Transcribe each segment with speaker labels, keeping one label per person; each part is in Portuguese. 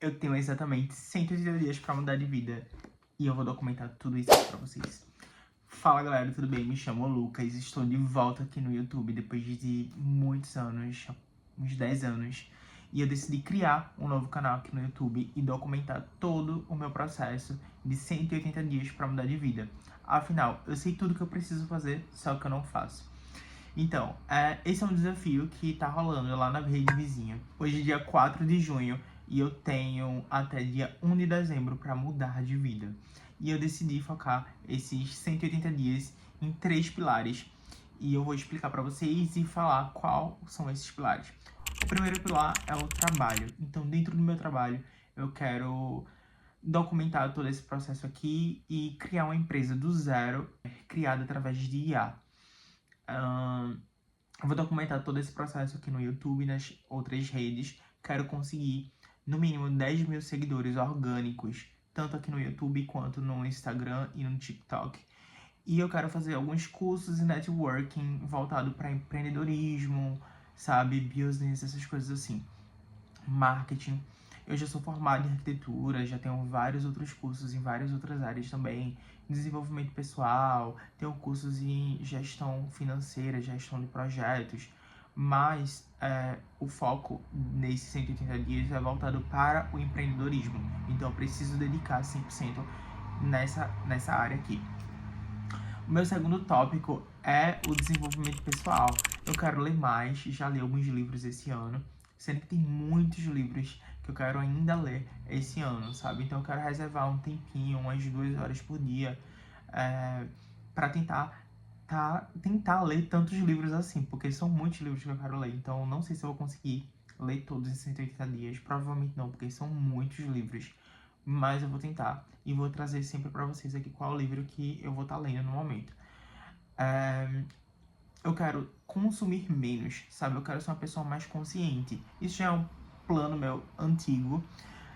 Speaker 1: Eu tenho exatamente 180 dias pra mudar de vida e eu vou documentar tudo isso aqui pra vocês. Fala galera, tudo bem? Me chamo Lucas, estou de volta aqui no YouTube depois de muitos anos, uns 10 anos. E eu decidi criar um novo canal aqui no YouTube e documentar todo o meu processo de 180 dias pra mudar de vida. Afinal, eu sei tudo que eu preciso fazer, só que eu não faço. Então, esse é um desafio que tá rolando lá na rede vizinha. Hoje é dia 4 de junho e eu tenho até dia 1 de dezembro para mudar de vida. E eu decidi focar esses 180 dias em 3 pilares. E eu vou explicar para vocês e falar quais são esses pilares. O primeiro pilar é o trabalho. Então, dentro do meu trabalho, eu quero documentar todo esse processo aqui e criar uma empresa do zero, criada através de IA. Eu vou documentar todo esse processo aqui no YouTube e nas outras redes. Quero conseguir, no mínimo, 10 mil seguidores orgânicos, tanto aqui no YouTube quanto no Instagram e no TikTok. E eu quero fazer alguns cursos de networking voltado para empreendedorismo, sabe, business, essas coisas assim. Marketing. Eu já sou formado em arquitetura, já tenho vários outros cursos em várias outras áreas também. Desenvolvimento pessoal, tenho cursos em gestão financeira, gestão de projetos. Mas o foco nesses 180 dias é voltado para o empreendedorismo. Então eu preciso dedicar 100% nessa área aqui. O meu segundo tópico é o desenvolvimento pessoal. Eu quero ler mais, já li alguns livros esse ano, sendo que tem muitos livros que eu quero ainda ler esse ano, sabe? Então eu quero reservar um tempinho, umas 2 horas por dia, para tentar ler tantos livros assim, porque são muitos livros que eu quero ler, então não sei se eu vou conseguir ler todos em 180 dias, provavelmente não, porque são muitos livros, mas eu vou tentar e vou trazer sempre para vocês aqui qual é o livro que eu vou estar lendo no momento. Eu quero consumir menos, sabe? Eu quero ser uma pessoa mais consciente. Isso já é um plano meu antigo.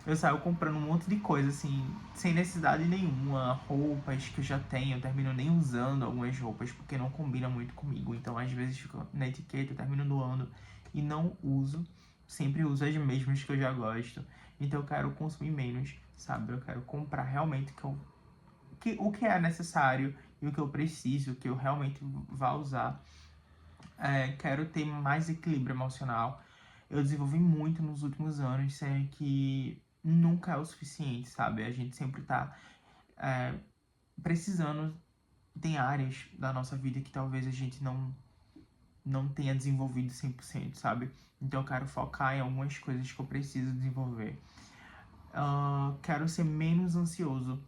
Speaker 1: Eu saio comprando um monte de coisa, assim, sem necessidade nenhuma. Roupas que eu já tenho, eu termino nem usando algumas roupas, porque não combina muito comigo. Então, às vezes, fica na etiqueta, eu termino doando e não uso. Sempre uso as mesmas que eu já gosto. Então, eu quero consumir menos, sabe? Eu quero comprar realmente o que é necessário e o que eu preciso, o que eu realmente vá usar. Quero ter mais equilíbrio emocional. Eu desenvolvi muito nos últimos anos, sendo que nunca é o suficiente, sabe? A gente sempre tá precisando. Tem áreas da nossa vida que talvez a gente não tenha desenvolvido 100%, sabe? Então eu quero focar em algumas coisas que eu preciso desenvolver. Quero ser menos ansioso.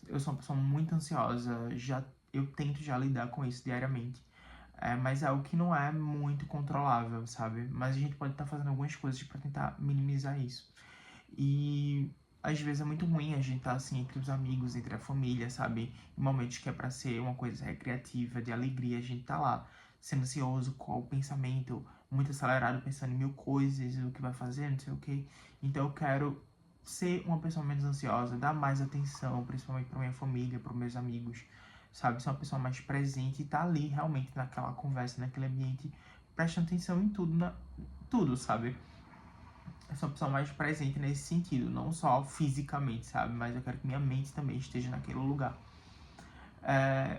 Speaker 1: Eu sou uma pessoa muito ansiosa, eu tento já lidar com isso diariamente. Mas é algo que não é muito controlável, sabe? Mas a gente pode estar fazendo algumas coisas para tentar minimizar isso. E às vezes é muito ruim a gente estar assim entre os amigos, entre a família, sabe? Em momentos que é para ser uma coisa recreativa, de alegria, a gente tá lá sendo ansioso com o pensamento muito acelerado, pensando em mil coisas, o que vai fazer, não sei o que. Então eu quero ser uma pessoa menos ansiosa, dar mais atenção, principalmente para minha família, para meus amigos, sabe? Ser uma pessoa mais presente e estar ali realmente naquela conversa, naquele ambiente, prestando atenção em tudo, sabe? Eu sou uma pessoa mais presente nesse sentido, não só fisicamente, sabe? Mas eu quero que minha mente também esteja naquele lugar.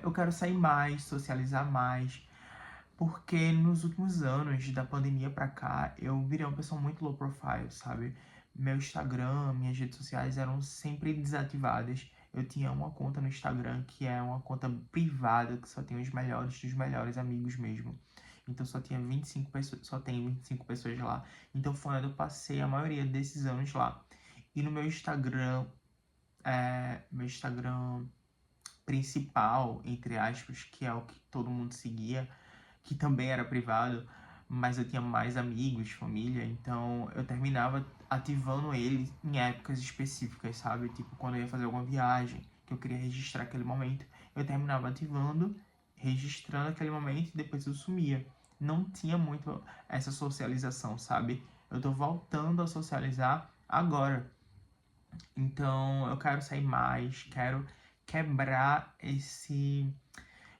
Speaker 1: Eu quero sair mais, socializar mais, porque nos últimos anos, da pandemia pra cá, eu virei uma pessoa muito low profile, sabe? Meu Instagram, minhas redes sociais eram sempre desativadas. Eu tinha uma conta no Instagram que é uma conta privada, que só tem os melhores dos melhores amigos mesmo. Então só tinha 25 pessoas, só tem 25 pessoas lá. Então foi onde eu passei a maioria desses anos lá. E no meu Instagram principal, entre aspas, que é o que todo mundo seguia, que também era privado, mas eu tinha mais amigos, família, então eu terminava ativando ele em épocas específicas, sabe? Tipo, quando eu ia fazer alguma viagem, que eu queria registrar aquele momento, eu terminava ativando, registrando aquele momento e depois eu sumia. Não tinha muito essa socialização, sabe? Eu tô voltando a socializar agora. Então eu quero sair mais, quero quebrar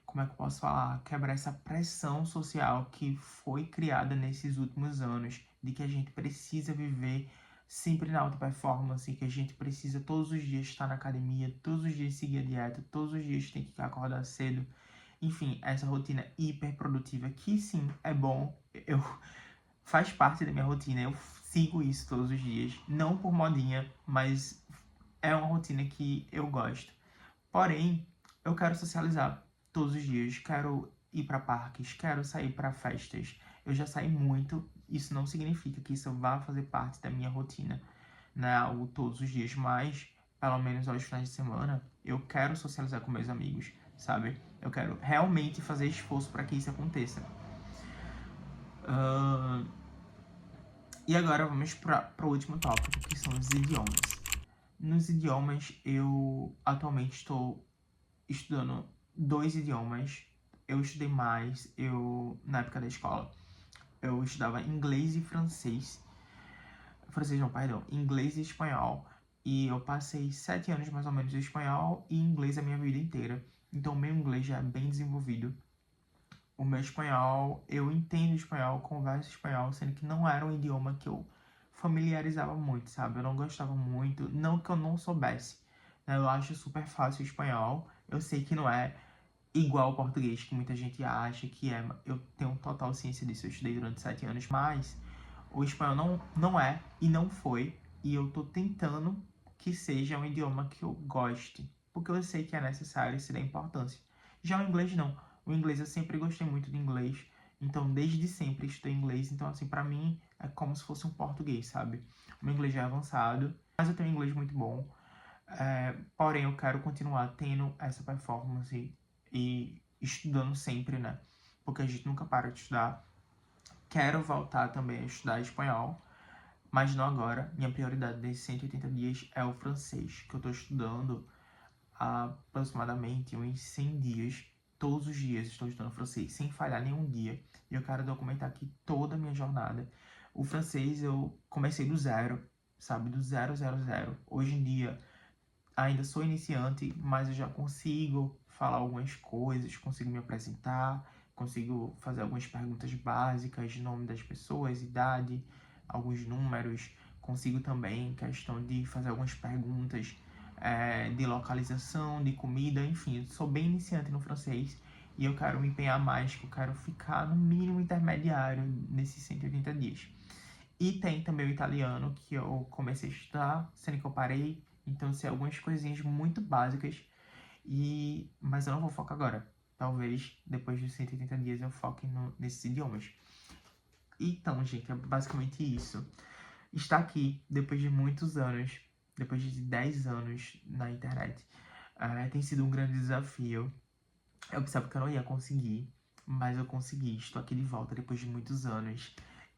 Speaker 1: como é que eu posso falar? Quebrar essa pressão social que foi criada nesses últimos anos, de que a gente precisa viver sempre na alta performance, que a gente precisa todos os dias estar na academia, todos os dias seguir a dieta, todos os dias tem que acordar cedo. Enfim, essa rotina hiper produtiva, que sim, é bom, faz parte da minha rotina, eu sigo isso todos os dias, não por modinha, mas é uma rotina que eu gosto. Porém, eu quero socializar todos os dias, quero ir para parques, quero sair para festas. Eu já saí muito, isso não significa que isso vá fazer parte da minha rotina, né, algo todos os dias, mas pelo menos aos finais de semana, eu quero socializar com meus amigos, sabe? Eu quero realmente fazer esforço para que isso aconteça. E agora vamos para o último tópico, que são os idiomas. Nos idiomas, eu atualmente estou estudando 2 idiomas. Eu estudei mais, na época da escola, eu estudava inglês e francês. Francês não, perdão, inglês e espanhol. E eu passei 7 anos mais ou menos de espanhol e inglês a minha vida inteira. Então, o meu inglês já é bem desenvolvido. O meu espanhol, eu entendo espanhol, converso espanhol, sendo que não era um idioma que eu familiarizava muito, sabe? Eu não gostava muito, não que eu não soubesse, né? Eu acho super fácil o espanhol, eu sei que não é igual ao português, que muita gente acha que é. Eu tenho total ciência disso, eu estudei durante 7 anos, mas o espanhol não é e não foi, e eu tô tentando que seja um idioma que eu goste, porque eu sei que é necessário e se dá importância. Já o inglês não. O inglês eu sempre gostei muito de inglês, então desde sempre estudei inglês, então assim, pra mim é como se fosse um português, sabe? O meu inglês já é avançado, mas eu tenho um inglês muito bom, porém eu quero continuar tendo essa performance e estudando sempre, né? Porque a gente nunca para de estudar. Quero voltar também a estudar espanhol, mas não agora. Minha prioridade desses 180 dias é o francês, que eu estou estudando há aproximadamente uns 100 dias. Todos os dias estou estudando francês, sem falhar nenhum dia. E eu quero documentar aqui toda a minha jornada. O francês eu comecei do zero, sabe? Do zero, zero, zero. Hoje em dia ainda sou iniciante, mas eu já consigo falar algumas coisas, consigo me apresentar, consigo fazer algumas perguntas básicas de nome das pessoas, idade, alguns números. Consigo também questão de fazer algumas perguntas de localização, de comida, enfim. Sou bem iniciante no francês e eu quero me empenhar mais, que eu quero ficar no mínimo intermediário nesses 180 dias. E tem também o italiano, que eu comecei a estudar, sendo que eu parei. Então, sei algumas coisinhas muito básicas. Mas eu não vou focar agora. Talvez depois dos 180 dias eu foque nesses idiomas. Então, gente, é basicamente isso. Está aqui, depois de muitos anos, depois de 10 anos na internet, tem sido um grande desafio. Eu pensava que eu não ia conseguir, mas eu consegui. Estou aqui de volta depois de muitos anos.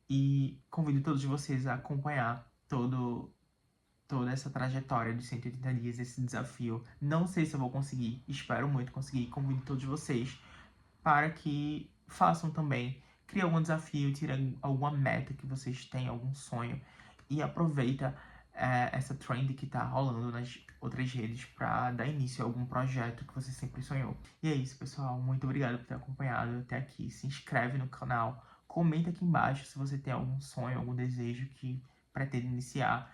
Speaker 1: E convido todos vocês a acompanhar toda essa trajetória de 180 dias, esse desafio. Não sei se eu vou conseguir, espero muito conseguir. Convido todos vocês para que façam também. Crie algum desafio, tire alguma meta que vocês têm, algum sonho. E aproveita essa trend que tá rolando nas outras redes para dar início a algum projeto que você sempre sonhou. E é isso, pessoal. Muito obrigado por ter acompanhado até aqui. Se inscreve no canal. Comenta aqui embaixo se você tem algum sonho, algum desejo que pretende iniciar.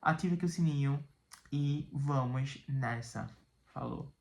Speaker 1: Ative aqui o sininho e vamos nessa. Falou!